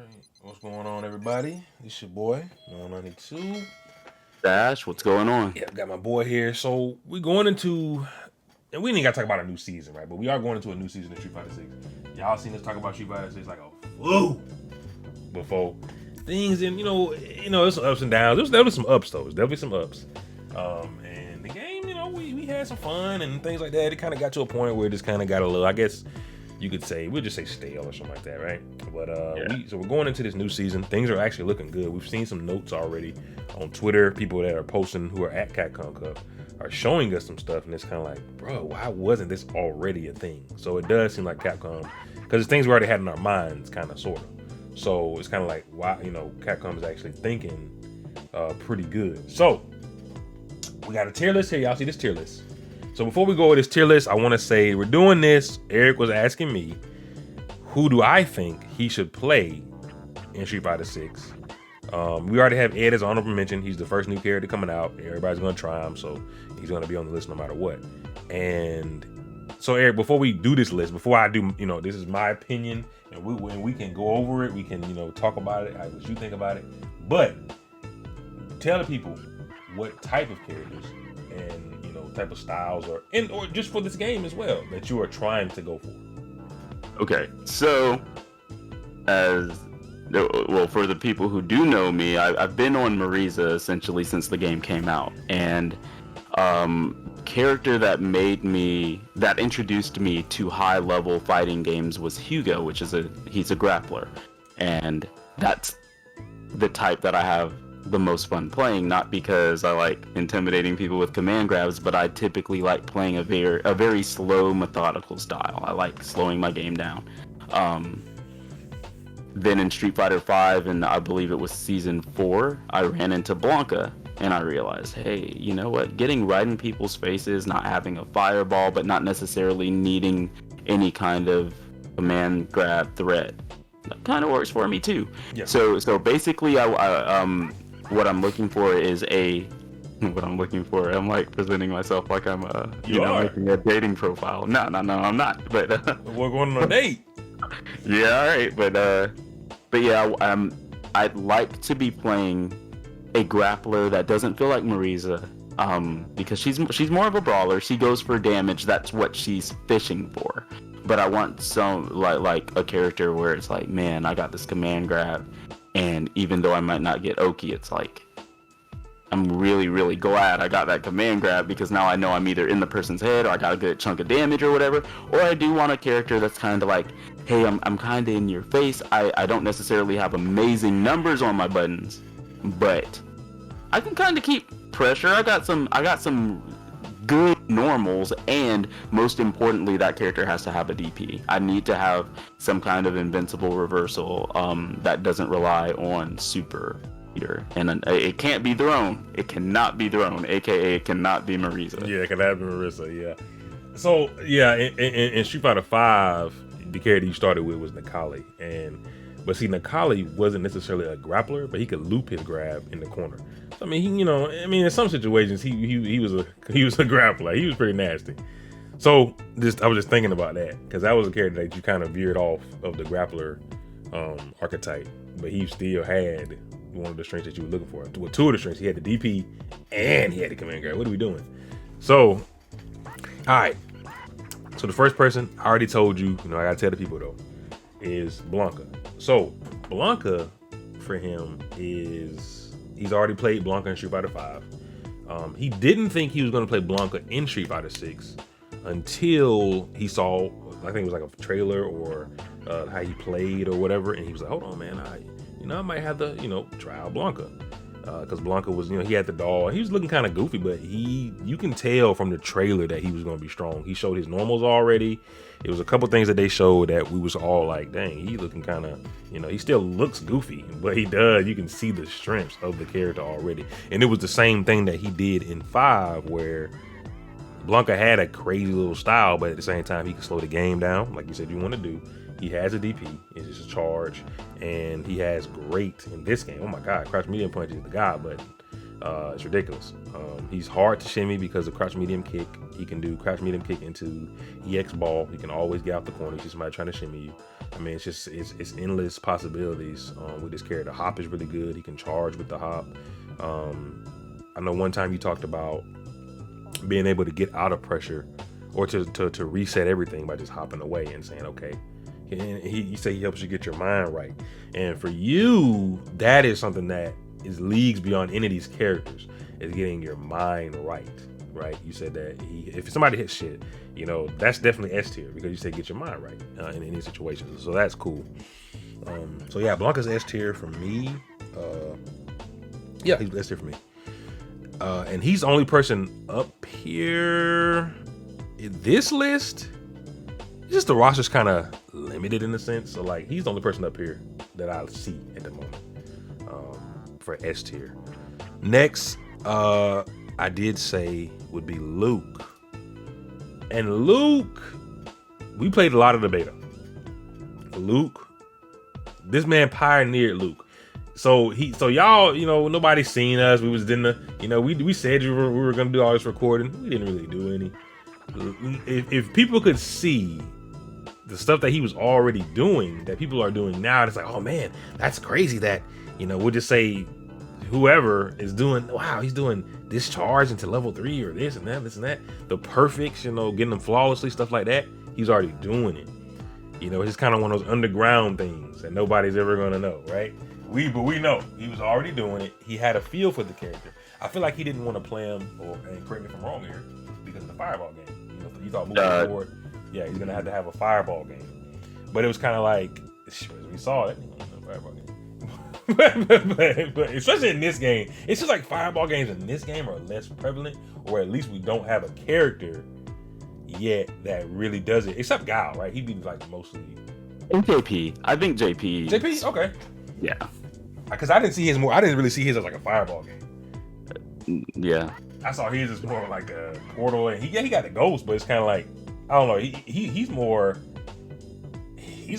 Alright, what's going on, everybody? It's your boy, 192. Dash, what's going on? Yeah, got my boy here. So we going into, and we ain't got to talk about a new season, right? But we are going into a new season of Street Fighter Six. Y'all seen us talk about Street Fighter Six like a fool before. Things and there's some ups and downs. There was some ups though. There's definitely some ups. And the game, we had some fun and things like that. It kind of got to a point where it just kind of got a little, I guess you could say, we'll just say stale or something like that, right? But so we're going into this new season. Things are actually looking good. We've seen some notes already on Twitter. People that are posting who are at Capcom Cup are showing us some stuff, and it's kind of like, bro, why wasn't this already a thing? So it does seem like Capcom, because it's things we already had in our minds, kind of, sort of. So it's kind of like, why, Capcom is actually thinking pretty good. So we got a tier list here. Y'all see this tier list? So before we go with this tier list, I want to say we're doing this. Eric was asking me, who do I think he should play in Street Fighter 6? We already have Ed as honorable mention. He's the first new character coming out. Everybody's going to try him, so he's going to be on the list no matter what. And so, Eric, before we do this list, before I do, this is my opinion, and we can go over it. We can, talk about it, what you think about it. But tell the people what type of characters and type of styles or just for this game as well that you are trying to go for. Okay, so for the people who do know me, I've been on Marisa essentially since the game came out, and character that introduced me to high level fighting games was Hugo, which is he's a grappler, and that's the type that I have the most fun playing, not because I like intimidating people with command grabs, but I typically like playing a very slow, methodical style. I like slowing my game down. Then in Street Fighter 5, and I believe it was season 4, I ran into Blanca, and I realized, hey, you know what? Getting right in people's faces, not having a fireball, but not necessarily needing any kind of command grab threat, that kind of works for me too. Yeah. So basically, what I'm looking for is I'm like presenting myself like I'm making a dating profile. No, I'm not. But we're going on a date. Yeah, all right. But yeah, I'd like to be playing a grappler that doesn't feel like Marisa, because she's more of a brawler. She goes for damage. That's what she's fishing for. But I want some like a character where it's like, man, I got this command grab. And even though I might not get Oki, it's like, I'm really, really glad I got that command grab, because now I know I'm either in the person's head or I got a good chunk of damage or whatever. Or I do want a character that's kind of like, hey, I'm kind of in your face. I don't necessarily have amazing numbers on my buttons, but I can kind of keep pressure. I got some good normals, and most importantly, that character has to have a DP. I need to have some kind of invincible reversal that doesn't rely on super meter, and it can't be thrown. It cannot be thrown, aka it cannot be Marisa. Yeah, it cannot be Marisa. Yeah. So yeah, in Street Fighter 5, the character you started with was Nakali, but see, Nakali wasn't necessarily a grappler, but he could loop his grab in the corner. So, I mean, in some situations he was a grappler. He was pretty nasty. So I was just thinking about that, because that was a character that you kind of veered off of the grappler archetype, but he still had one of the strengths that you were looking for. Well, two of the strengths. He had the DP and he had the command grab. What are we doing? So, all right. So the first person, I already told you, I gotta tell the people though, is Blanca. So Blanca, for him, he's already played Blanca in Street Fighter 5. He didn't think he was going to play Blanca in Street Fighter 6 until he saw, I think it was like a trailer or how he played or whatever, and he was like, hold on, man, I might have to, try out Blanca. Because Blanca was, he had the doll. He was looking kind of goofy, but you can tell from the trailer that he was going to be strong. He showed his normals already. It was a couple things that they showed that we was all like, dang, he looking kind of, he still looks goofy, but he does. You can see the strengths of the character already. And it was the same thing that he did in 5, where Blanca had a crazy little style, but at the same time, he could slow the game down, like you said you want to do. He has a DP, it's just a charge, and he has great in this game. Oh my God, crouch medium punch is the guy, but It's ridiculous. He's hard to shimmy because of crouch medium kick. He can do crouch medium kick into EX ball. He can always get out the corner. He's somebody trying to shimmy you. I mean, it's endless possibilities with this character. The hop is really good. He can charge with the hop. I know one time you talked about being able to get out of pressure or to reset everything by just hopping away and saying, okay. You say he helps you get your mind right. And for you, that is something that is leagues beyond any of these characters, is getting your mind right. You said that if somebody hits shit, you know, that's definitely S tier because you say get your mind right in any situations. So that's cool. So yeah, Blanca's S tier for me. Yeah, he's S tier for me. And he's the only person up here in this list. Just the roster's kind of limited in a sense. So like, he's the only person up here that I see at the moment for S tier. Next, I did say would be Luke. And Luke, we played a lot of the beta. Luke, this man pioneered Luke. So y'all, you know, nobody's seen us. We was in the, you know, we said we were gonna do all this recording. We didn't really do any. If people could see the stuff that he was already doing, that people are doing now, it's like, oh man, that's crazy that, you know, we'll just say whoever is doing, wow, he's doing this charge into level 3 or this and that, the perfects, you know, getting them flawlessly, stuff like that. He's already doing it. You know, it's kind of one of those underground things that nobody's ever gonna know, right? But we know he was already doing it. He had a feel for the character. I feel like he didn't want to play him, and correct me if I'm wrong here, because of the fireball game. You know, he thought moving forward, yeah, he's gonna have to have a fireball game. But it was kind of like, we saw it, fireball game. but especially in this game, it's just like fireball games in this game are less prevalent, or at least we don't have a character yet that really does it. Except Guile, right? He'd be like mostly. And JP. I think JP. JP, okay. Yeah. Because I didn't really see his as like a fireball game. Yeah. I saw his as more like a portal, and he got the ghost, but it's kind of like, I don't know. He's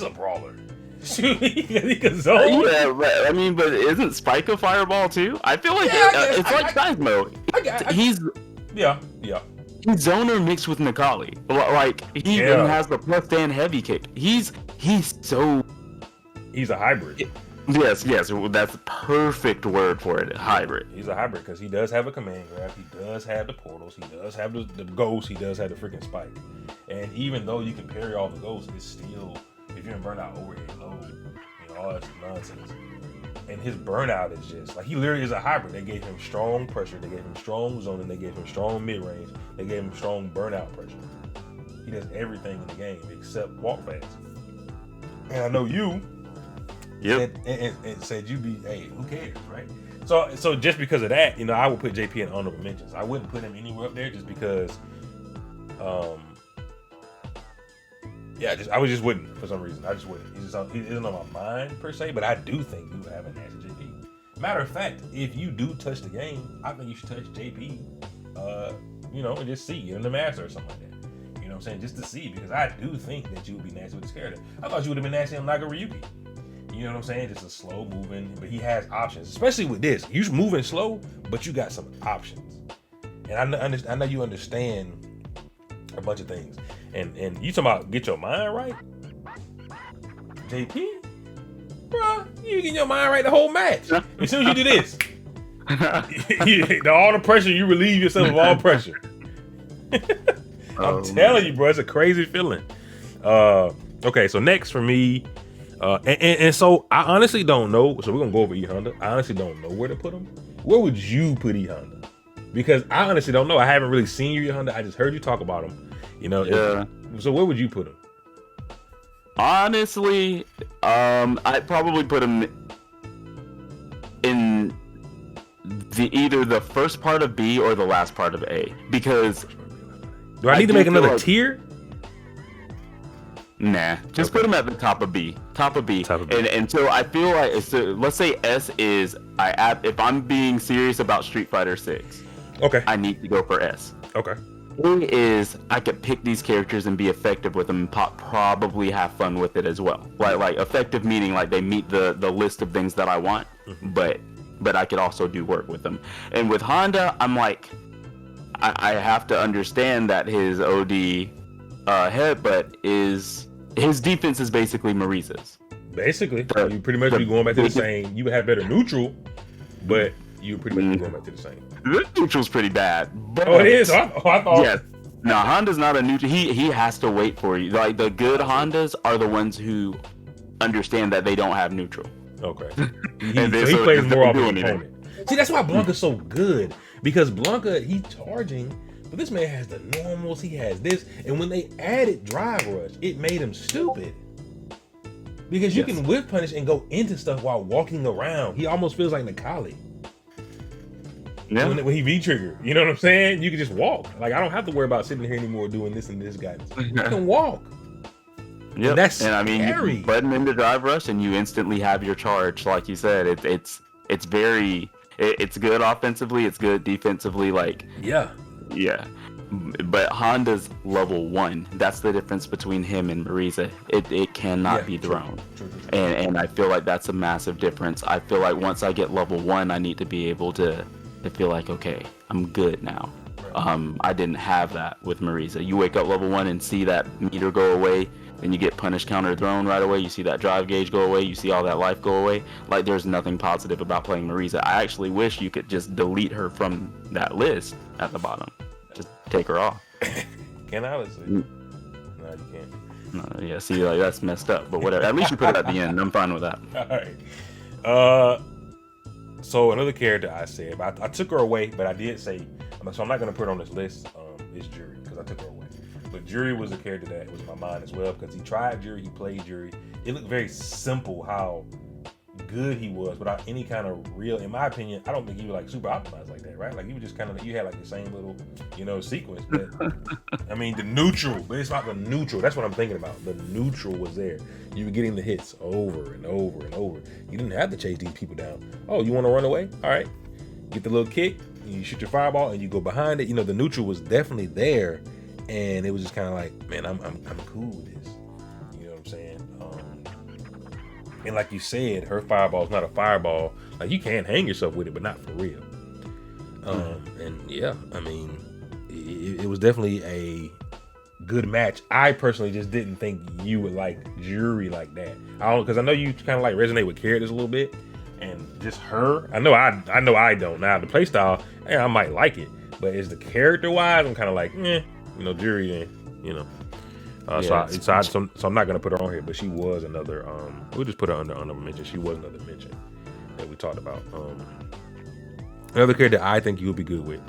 a brawler. He can zone. Yeah, but, I mean, but isn't Spike a fireball too? I feel like it's like Seismo. He's yeah. He's zoner mixed with Nikali. Like he even has the plus stand heavy kick. He's a hybrid. Yes, that's the perfect word for it. Hybrid. He's a hybrid because he does have a command grab. He does have the portals. He does have the ghost. He does have the freaking spike. And even though you can parry all the ghosts, it's still, if you're in burnout overhead load, you know, all that nonsense. And his burnout is just like, he literally is a hybrid. They gave him strong pressure. They gave him strong zoning. They gave him strong mid range. They gave him strong burnout pressure. He does everything in the game except walk fast. And I know you. Yep. And said you be, hey, who cares, right? So just because of that, you know, I would put JP in honorable mentions. I wouldn't put him anywhere up there just because, I just wouldn't for some reason. I just wouldn't. He isn't on my mind per se, but I do think you would have a nasty JP. Matter of fact, if you do touch the game, I think you should touch JP, you know, and just see in the master or something like that. You know what I'm saying? Just to see, because I do think that you would be nasty with this character. I thought you would have been nasty on Nagaryuki. You know what I'm saying? Just a slow moving, but he has options, especially with this. You're moving slow, but you got some options. And I know you understand a bunch of things. And you talking about get your mind right? JP? Bruh, you get your mind right the whole match. As soon as you do this, all the pressure, you relieve yourself of all pressure. I'm telling you, bro, it's a crazy feeling. Okay, so next for me, and so I honestly don't know. So we're gonna go over E Honda. I honestly don't know where to put him. Where would you put E Honda? Because I honestly don't know. I haven't really seen you, E Honda. I just heard you talk about him. You know. Yeah. So where would you put him? Honestly, I'd probably put him in either the first part of B or the last part of A. Because do I need to make another tier? Nah, just put him at the top of B. And so I feel like, let's say S is, if I'm being serious about Street Fighter 6, okay, I need to go for S. Okay. A is, I could pick these characters and be effective with them and probably have fun with it as well. Like effective meaning like they meet the list of things that I want, but but I could also do work with him. And with Honda, I'm like, I have to understand that his OD headbutt is his defense is basically Marisa's. Basically, you pretty much be going back to the same. You would have better neutral, but you pretty much be going back to the same. The neutral's pretty bad. But Oh, it is. I thought. Yes. No, Honda's not a neutral. He has to wait for you. Like the good Hondas are the ones who understand that they don't have neutral. Okay. So he plays more off his doing opponent. See, that's why Blanca's so good, because Blanca, he's charging, but this man has the normals, he has this, and when they added drive rush, it made him stupid. Because you can whip punish and go into stuff while walking around. He almost feels like Nakali. Yeah. When he V-trigger, you know what I'm saying? You can just walk. Like, I don't have to worry about sitting here anymore doing this and this guidance. I can walk. Yeah, that's and I mean, scary. you button into drive rush and you instantly have your charge. Like you said, it's good offensively, it's good defensively. Like yeah. But Honda's level 1. That's the difference between him and Marisa. It cannot be thrown. True. And I feel like that's a massive difference. I feel like once I get level 1, I need to be able to feel like, okay, I'm good now. I didn't have that with Marisa. You wake up level 1 and see that meter go away, then you get punish counter thrown right away. You see that drive gauge go away. You see all that life go away. Like, there's nothing positive about playing Marisa. I actually wish you could just delete her from that list at the bottom. Just take her off. Can I honestly? No, you can't. No, yeah, see, like, that's messed up. But whatever. At least you put it at the end. I'm fine with that. All right. So another character I said, but I took her away, but I did say, so I'm not going to put her on this list. It's Jury, because I took her away. But Jury was a character that was in my mind as well, because he tried Jury, he played Jury. It looked very simple how good he was without any kind of real, in my opinion, I don't think he was like super optimized like that, right? Like, you were just kind of, you had like the same little, sequence. But I mean, the neutral, but it's not the neutral. That's what I'm thinking about. The neutral was there. You were getting the hits over and over and over. You didn't have to chase these people down. Oh, you want to run away? All right. Get the little kick, you shoot your fireball, and you go behind it. The neutral was definitely there, and it was just kind of like, man, I'm cool with this. You know what I'm saying? And like you said, her fireball is not a fireball. Like, you can hang yourself with it, but not for real. And yeah, I mean, it was definitely a good match. I personally just didn't think you would like Jury like that. Because I know you kind of like resonate with characters a little bit, and just her. I know I don't. Now the playstyle, I might like it, but is the character wise, I'm kind of like, Jury, So I'm not gonna put her on here, but she was another. We'll just put her under honorable mention. She was another mention that we talked about. Another character I think you would be good with,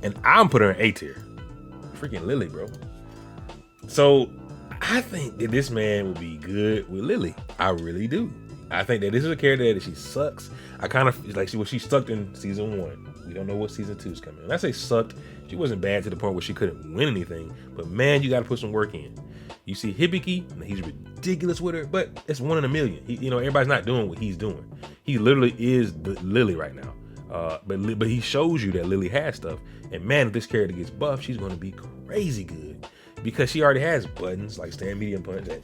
and I'm putting her in A tier. Freaking Lily, bro. So I think that this man would be good with Lily. I really do. I think that this is a character that she sucks. I kind of like she sucked in season 1. We don't know what season 2 is coming. When I say sucked, she wasn't bad to the point where she couldn't win anything. But man, you got to put some work in. You see Hibiki, he's ridiculous with her, but it's 1 in a million. Everybody's not doing what he's doing. He literally is the Lily right now. But he shows you that Lily has stuff. And man, if this character gets buffed, she's going to be crazy good, because she already has buttons like stand medium punch. And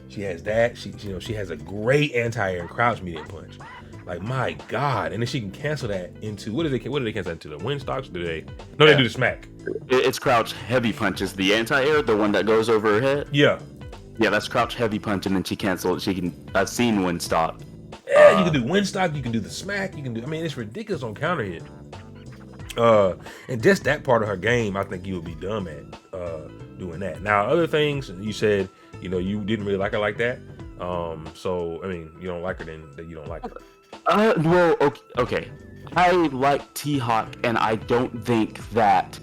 she has that. She has a great anti-air and crouch medium punch. Like, my God. And then she can cancel that into, what do they cancel that into? The wind stocks? They do the smack. It's crouch heavy punches. The anti-air, the one that goes over her head. Yeah, that's crouch heavy punch, and then she cancels. I've seen wind stock. Yeah, you can do wind stock, you can do the smack, it's ridiculous on counter hit. And just that part of her game, I think you would be dumb at doing that. Now, other things, you said, you didn't really like her like that. So, I mean, you don't like her, then you don't like her. Well, okay. I like T-Hawk, and I don't think that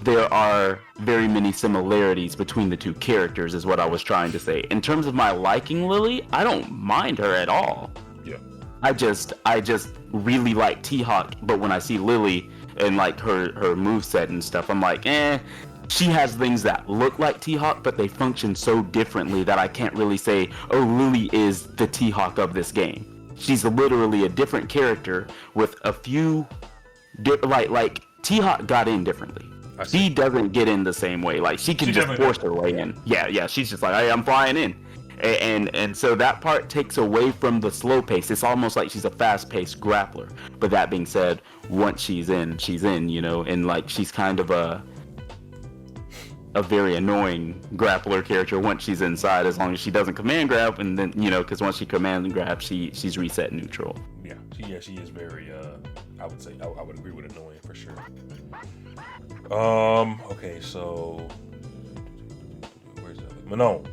there are very many similarities between the two characters, is what I was trying to say. In terms of my liking Lily, I don't mind her at all. Yeah. I just really like T-Hawk, but when I see Lily and like her moveset and stuff, I'm like, she has things that look like T-Hawk, but they function so differently that I can't really say, oh, Lily is the T-Hawk of this game. She's literally a different character with a few, like T-Hawk got in differently. She doesn't get in the same way. Like, she can just force her way in. Yeah, she's just like, hey, I'm flying in. And so that part takes away from the slow pace. It's almost like she's a fast-paced grappler. But that being said, once she's in, you know, and like she's kind of a very annoying grappler character once she's inside, as long as she doesn't command grab, and then, you know, because once she commands grab, she's reset neutral. Yeah, she is very. I would say I would agree with annoying for sure. Okay, so where's the other? Manon.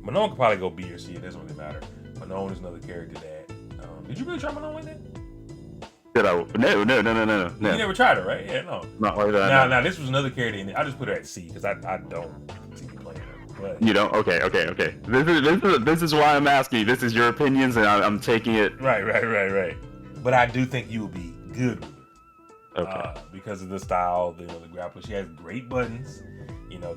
Manon could probably go B or C. It doesn't really matter. Manon is another character that. Did you really try Manon like that? Did I? No. You never tried her, right? Yeah, no. Not like that. Now this was another character in it. I just put her at C because I don't see you playing her. But you don't? Okay. This is why I'm asking you. This is your opinions, and I'm taking it. Right. But I do think you will be good with it. Okay. Because of the style, the grappler. She has great buttons. You know,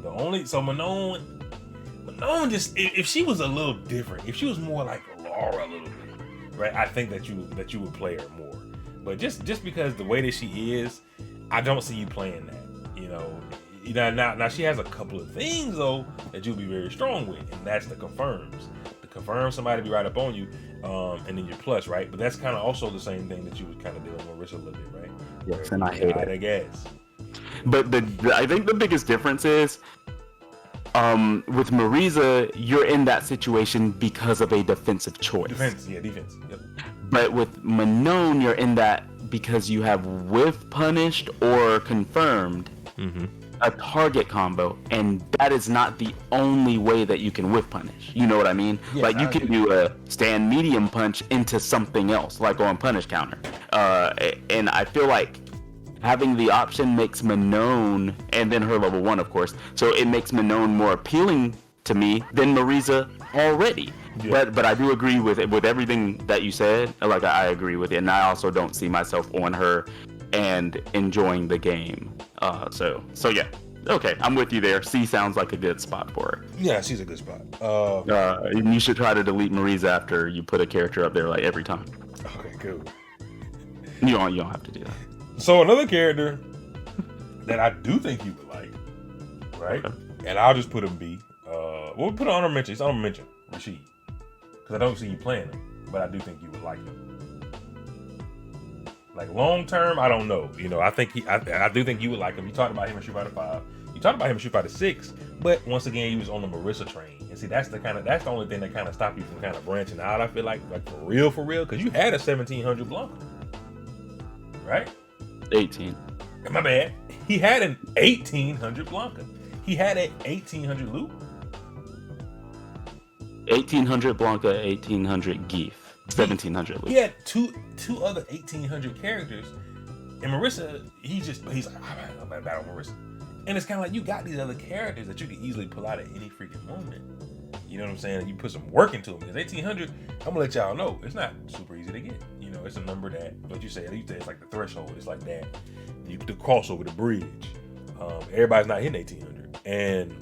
Manon just, if she was a little different, if she was more like Laura a little bit, right? I think that you would play her more. But just because the way that she is, I don't see you playing that. You know, now she has a couple of things though that you'll be very strong with, and that's the confirms. The confirm somebody be right up on you, and then your plus, right? But that's kind of also the same thing that you was kind of dealing with Marissa a little bit, right? Yes, and I hate it. I guess. But I think the biggest difference is, with Marisa, you're in that situation because of a defensive choice. Defense. Yep. But with Manon, you're in that because you have whiff punished or confirmed a target combo, and that is not the only way that you can whiff punish. You know what I mean? Yes, like you can do a stand medium punch into something else, like on punish counter. And I feel like having the option makes Manon, and then her level 1, of course, so it makes Manon more appealing to me than Marisa already. Yeah. But I do agree with everything that you said. Like, I agree with it, and I also don't see myself on her and enjoying the game. So yeah. Okay, I'm with you there. C sounds like a good spot for her. Yeah, she's a good spot. You should try to delete Marisa after you put a character up there, like, every time. Okay, cool. You don't have to do that. So another character that I do think you would like, right? Okay. And I'll just put him B. We'll put an honorable mention. It's honorable mention, Rashid. Because I don't see you playing him, but I do think you would like him. Like long term, I don't know. You know, I do think you would like him. You talked about him in Street Fighter 5. You talked about him in Street Fighter 6. But once again, he was on the Marissa train. And see, that's the only thing that kind of stopped you from kind of branching out. I feel like for real, because you had a 1700 Blanca, right? 18. My bad. He had an 1800 Blanca. He had an 1800 loop. 1800 Blanca, 1800 Geef, 1700 loop. He had two other 1800 characters, and Marissa, he's like, I'm gonna battle Marissa. And it's kind of like you got these other characters that you can easily pull out at any freaking moment. You know what I'm saying? You put some work into them. Because 1800, I'm gonna let y'all know, it's not super easy to get. You know, it's a number that, what you say, it's like the threshold. It's like that. You the cross over the bridge. Everybody's not hitting 1800, and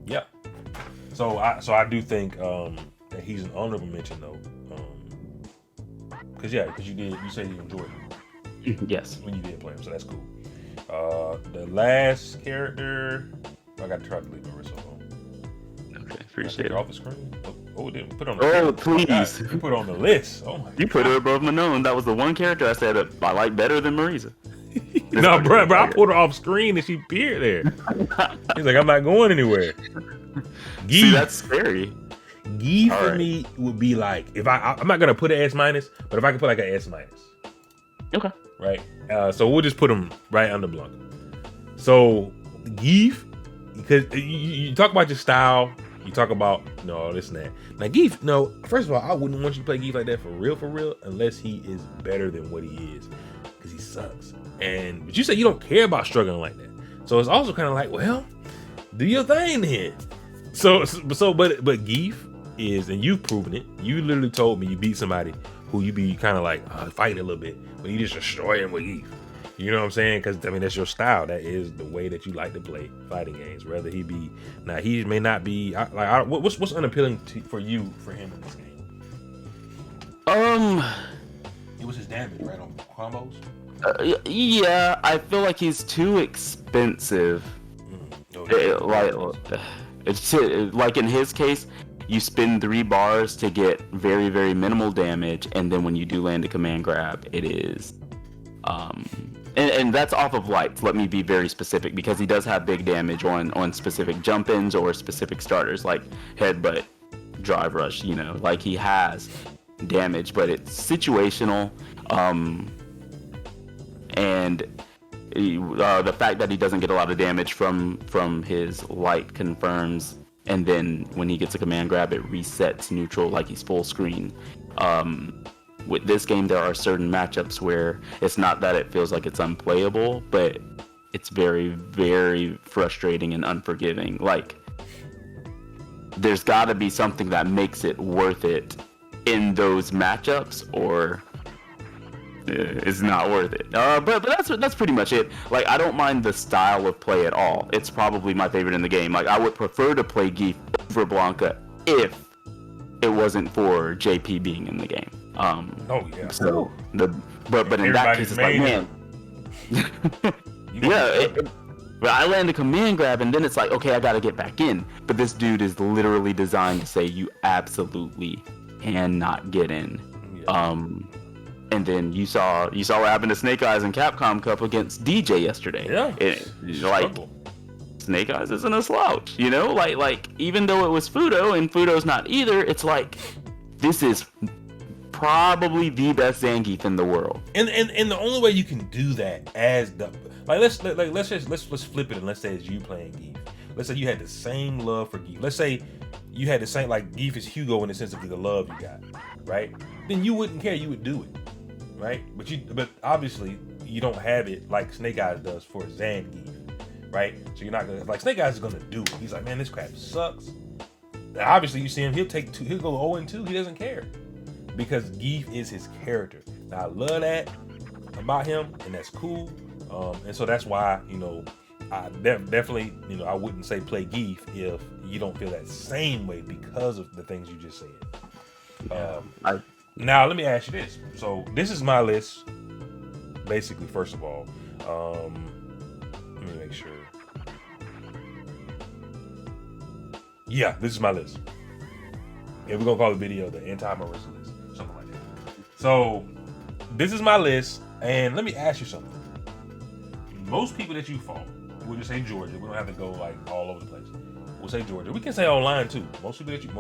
yeah. So I do think that he's an honorable mention though, because you said you enjoyed him. Yes. When you did play him, so that's cool. The last character, I got to try to leave Marissa alone. Okay, appreciate it. Off the screen. It didn't put on. Oh, please! You put on the list. Oh my! You put her above Manon. That was the one character I said I like better than Marisa. No, bro, I put her off screen and she appeared there. He's like, I'm not going anywhere. See, that's scary. Gee for me would be like, if I'm not gonna put an S minus, but if I could put like an S minus. Okay. Right. So we'll just put him right under Blanca. So Geef, because you talk about your style, you talk about this and that. Now Geef, no, first of all, I wouldn't want you to play Geef like that for real, unless he is better than what he is, because he sucks. But you say you don't care about struggling like that, so it's also kind of like, well, do your thing then. But Geef is, and you've proven it. You literally told me you beat somebody who you be kind of like fighting a little bit, but you just destroy him with Geef. You know what I'm saying? Because I mean that's your style. That is the way that you like to play fighting games. Whether he be he may not be what's unappealing for him in this game? It was his damage, right, on combos. Yeah, I feel like he's too expensive. It's like in his case, you spend 3 bars to get very, very minimal damage, and then when you do land a command grab, it is and that's off of lights. Let me be very specific, because he does have big damage on specific jump-ins or specific starters like headbutt, drive rush. Like he has damage, but it's situational. And the fact that he doesn't get a lot of damage from his light confirms, and then when he gets a command grab, it resets neutral like he's full screen. With this game, there are certain matchups where it's not that it feels like it's unplayable, but it's very, very frustrating and unforgiving. Like, there's got to be something that makes it worth it in those matchups, or it's not worth it. But that's pretty much it. Like, I don't mind the style of play at all. It's probably my favorite in the game. Like, I would prefer to play Geef over Blanca if it wasn't for JP being in the game. Oh yeah. So but in that case, it's like, man. Yeah. But I land a command grab, and then it's like, okay, I gotta get back in. But this dude is literally designed to say you absolutely cannot get in. Yeah. And then you saw what happened to Snake Eyes and Capcom Cup against DJ yesterday. Yeah. Like, Snake Eyes isn't a slouch, Like even though it was Fudo, and Fudo's not either, it's like, this is probably the best Zangief in the world. And the only way you can do that as the let's flip it, and let's say it's you playing Geef. Let's say you had the same love for Geef. Let's say you had the same, like, Geef is Hugo in the sense of the love you got, right? Then you wouldn't care, you would do it, right? But obviously you don't have it like Snake Eyes does for Zangief, right? So you're not gonna, like, Snake Eyes is gonna do it. He's like, man, this crap sucks. And obviously you see him, he'll go 0-2. He doesn't care, because Geef is his character. Now I love that about him, and that's cool. And so that's why, I definitely, I wouldn't say play Geef if you don't feel that same way because of the things you just said. Now let me ask you this. So this is my list. Basically, first of all, let me make sure. Yeah, this is my list. Yeah, we're gonna call the video the anti-Marissa list, something like that. So this is my list, and let me ask you something. Most people that you fought, we'll just say Georgia. We don't have to go like all over the place. We'll say Georgia. We can say online too. Most people that you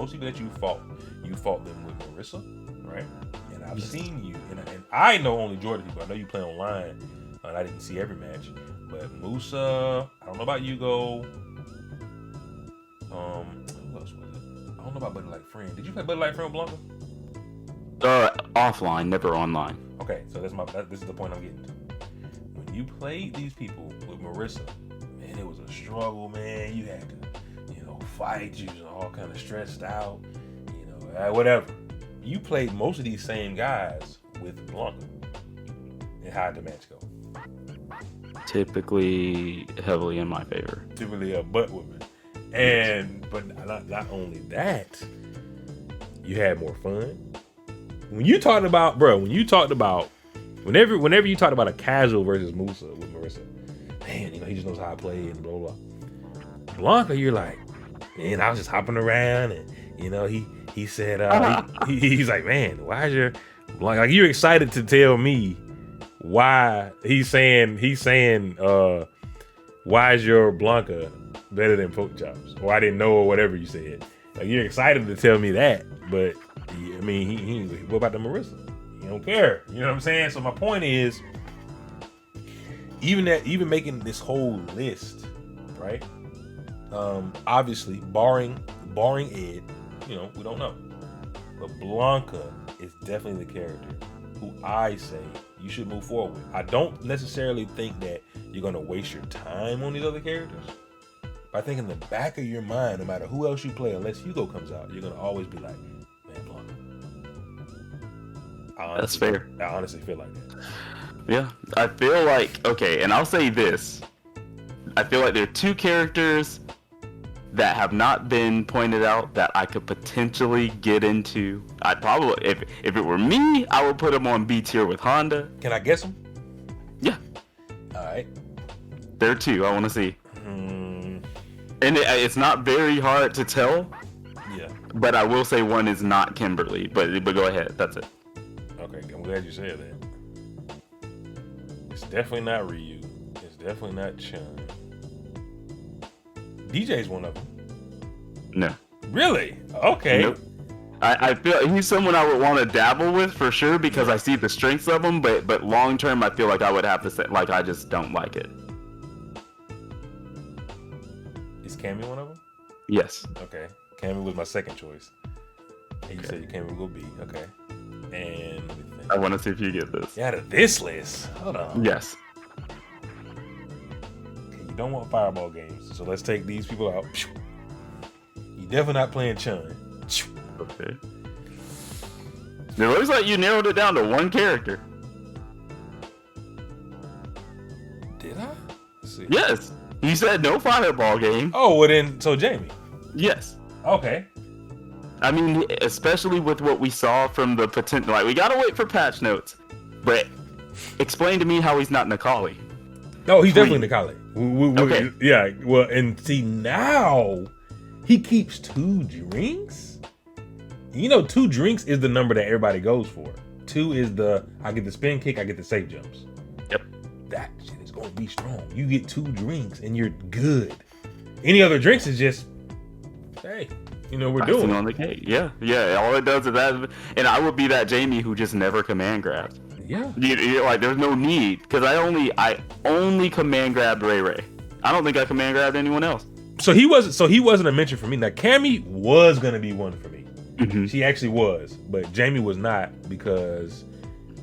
fought them with Marissa, right? And I've seen you, and I know only Georgia people. I know you play online, and I didn't see every match. But Musa, I don't know about Hugo. Who else was it? I don't know about Buddy Like Friend. Did you play Buddy Like Friend with Blanca? Offline, never online. Okay, so this is the point I'm getting to. When you played these people with Marissa, man, it was a struggle, man. You had to, fight. You was all kind of stressed out, whatever. You played most of these same guys with Blanca. And how'd the match go? Typically heavily in my favor. Typically a butt whooping. But not only that, you had more fun. Whenever you talked about a casual versus Musa with Marissa, man, he just knows how to play and blah, blah, blah. Blanca, you're like, man, I was just hopping around, and he said, he's like, man, why is your Blanca, like, you're excited to tell me why he's saying, why is your Blanca better than pork chops? Or I didn't know, or whatever you said. Like, you're excited to tell me that, but I mean, he what about the Marissa? He don't care. You know what I'm saying? So my point is, even making this whole list, right? Obviously, barring Ed, we don't know. But Blanca is definitely the character who I say you should move forward with. I don't necessarily think that you're gonna waste your time on these other characters. But I think in the back of your mind, no matter who else you play, unless Hugo comes out, you're gonna always be like, man, Blanca. That's fair. I honestly feel like that. Yeah, I feel like, okay, and I'll say this. I feel like there are two characters that have not been pointed out that I could potentially get into. I'd probably, if it were me, I would put them on B tier with Honda. Can I guess them? Yeah. All right. There are two I want to see. And it's not very hard to tell. Yeah. But I will say one is not Kimberly. But go ahead. That's it. Okay, I'm glad you said that. It's definitely not Ryu. It's definitely not Chun. DJ's one of them. No. Really? Okay. Nope. I feel he's someone I would want to dabble with for sure because I see the strengths of him, but long term I feel like I would have to say like I just don't like it. Is Cammy one of them? Yes. Okay. Cammy was my second choice. And you said Cammy will go B. Okay. And let me think. I want to see if you get this. Out of this list, hold on. Yes. Okay, you don't want fireball games, so let's take these people out. You definitely not playing Chun. Okay. It looks like you narrowed it down to one character. Did I? Let's see. Yes. You said no fireball game. Oh, well then, so Jamie. Yes. Okay. I mean, especially with what we saw from the potential, like we gotta wait for patch notes. But explain to me how he's not Nikali. No, he's definitely Nikali. Okay. Yeah. Well, and see now, he keeps 2 drinks. You know, 2 drinks is the number that everybody goes for. 2 is I get the spin kick, I get the safe jumps. Yep. That shit is gonna be strong. You get 2 drinks and you're good. Any other drinks is just, hey, you know we're doing on the cake. Yeah. All it does is that, and I would be that Jamie who just never command grabs. Yeah. You like, there's no need because I only command grabbed Ray Ray. I don't think I command grabbed anyone else. So he wasn't a mention for me. Now Cammy was gonna be one for me. Mm-hmm. She actually was, but Jamie was not because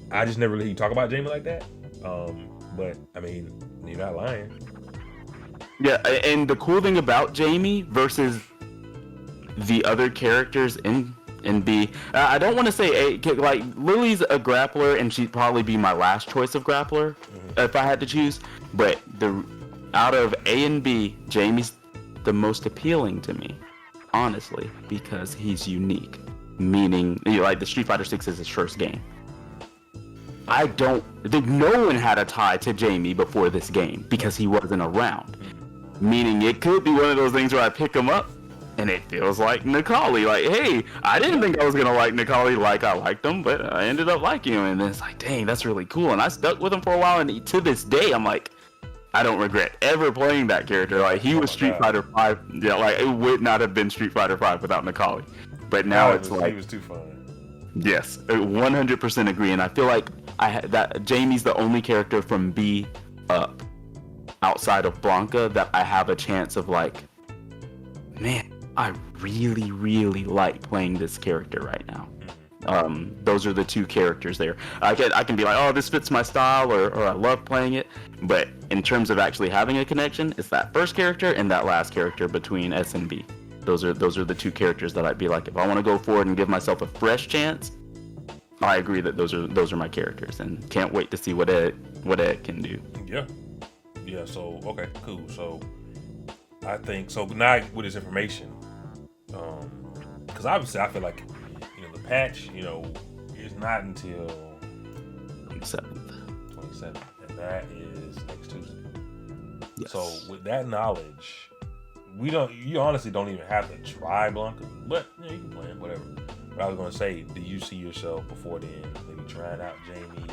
I just never really talk about Jamie like that. But I mean, you're not lying. Yeah, and the cool thing about Jamie versus the other characters in B, I don't want to say A, like Lily's a grappler, and she'd probably be my last choice of grappler if I had to choose. But out of A and B, Jamie's the most appealing to me, honestly, because he's unique. Meaning, like the Street Fighter 6 is his first game. I think no one had a tie to Jamie before this game because he wasn't around. Meaning it could be one of those things where I pick him up and it feels like Nikali. Like, hey, I didn't think I was going to like Nikali like I liked him, but I ended up liking him. And then it's like, dang, that's really cool. And I stuck with him for a while. And to this day, I'm like, I don't regret ever playing that character. Like, he was Street Fighter 5. Yeah, like, it would not have been Street Fighter 5 without Nikali. But now it's like... He was too fun. Yes, 100% agree. And I feel like that Jamie's the only character from B up outside of Blanca that I have a chance of like, man, I really, really like playing this character right now. Those are the 2 characters there. I can be like, oh, this fits my style, or I love playing it. But in terms of actually having a connection, it's that first character and that last character between S and B. Those are the 2 characters that I'd be like, if I want to go forward and give myself a fresh chance, I agree that those are my characters, and can't wait to see what Ed can do. Yeah. So okay, cool. So I think so. Now with this information, because obviously I feel like the patch is not until 27th, and that is next Tuesday. Yes. So with that knowledge, you honestly don't even have to try Blanca, but you can play it, whatever. But I was gonna say, do you see yourself before then maybe trying out Jamie,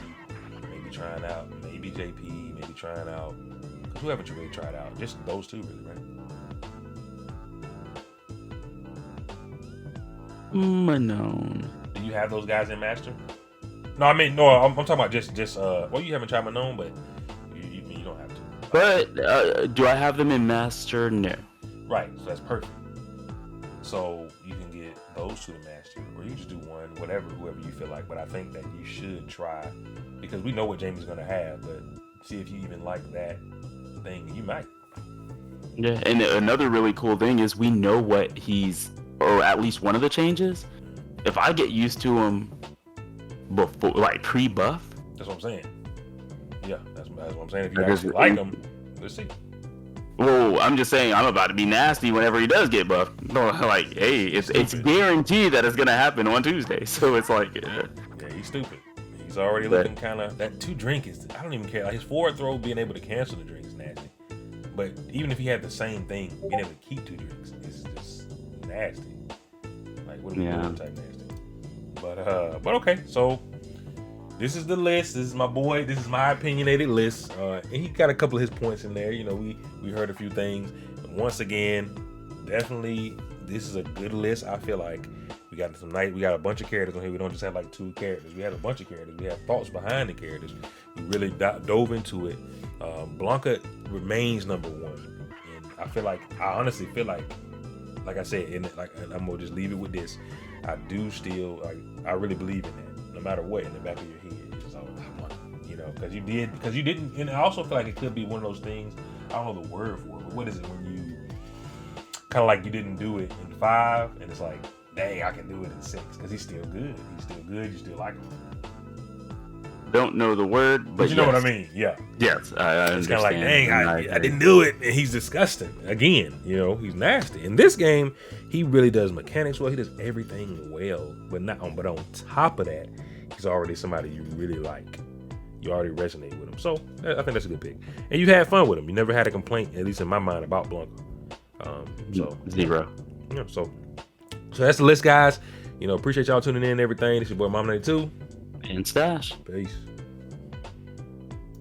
maybe trying out maybe JP, maybe trying out, because who haven't you really tried out? Just those 2 really, right? Manon. Do you have those guys in Master? No, I mean, no, I'm talking about just well, you haven't tried Manon, but you don't have to. But do I have them in Master? No. Right, so that's perfect. So you can get those 2 to Master, or you just do one, whoever you feel like. But I think that you should try, because we know what Jamie's gonna have, but see if you even like that thing. You might. Yeah, and another really cool thing is we know what he's, or at least one of the changes. If I get used to him before, like pre-buff. That's what I'm saying. Yeah, that's what I'm saying. If you actually like him, let's see. Whoa, I'm just saying I'm about to be nasty whenever he does get buffed. Like, hey, it's guaranteed that it's gonna happen on Tuesday. So it's like, yeah, he's stupid. He's already looking kind of, that 2 drink is, I don't even care. Like his forward throw being able to cancel the drink is nasty. But even if he had the same thing, being able to keep 2 drinks is just nasty. Like, what are we doing type nasty? But okay, so this is the list. This is my boy. This is my opinionated list. And he got a couple of his points in there. You know, we heard a few things. But once again, definitely, this is a good list. I feel like we got a bunch of characters on here. We don't just have like 2 characters. We have a bunch of characters. We have thoughts behind the characters. We really dove into it. Blanca remains number 1, and I honestly feel like I said, and I'm gonna just leave it with this. I do still I really believe in that. No matter what, in the back of your head, it's just you know, because you didn't, and I also feel like it could be one of those things. I don't know the word for it, but what is it when you kind of like you didn't do it in 5, and it's like, dang, I can do it in 6 because he's still good. You still like him. Don't know the word, but you know what I mean. Yeah. Yes, I understand. It's kind of like, dang, I didn't do it, and he's disgusting. Again, you know, he's nasty. In this game, he really does mechanics well. He does everything well, but on top of that, he's already somebody you really like. You already resonate with him, so I think that's a good pick. And you had fun with him. You never had a complaint, at least in my mind, about Blanca. So 0. Yeah. So that's the list, guys. You know, appreciate y'all tuning in and everything. This is your boy Mom 92. And Stash. Peace.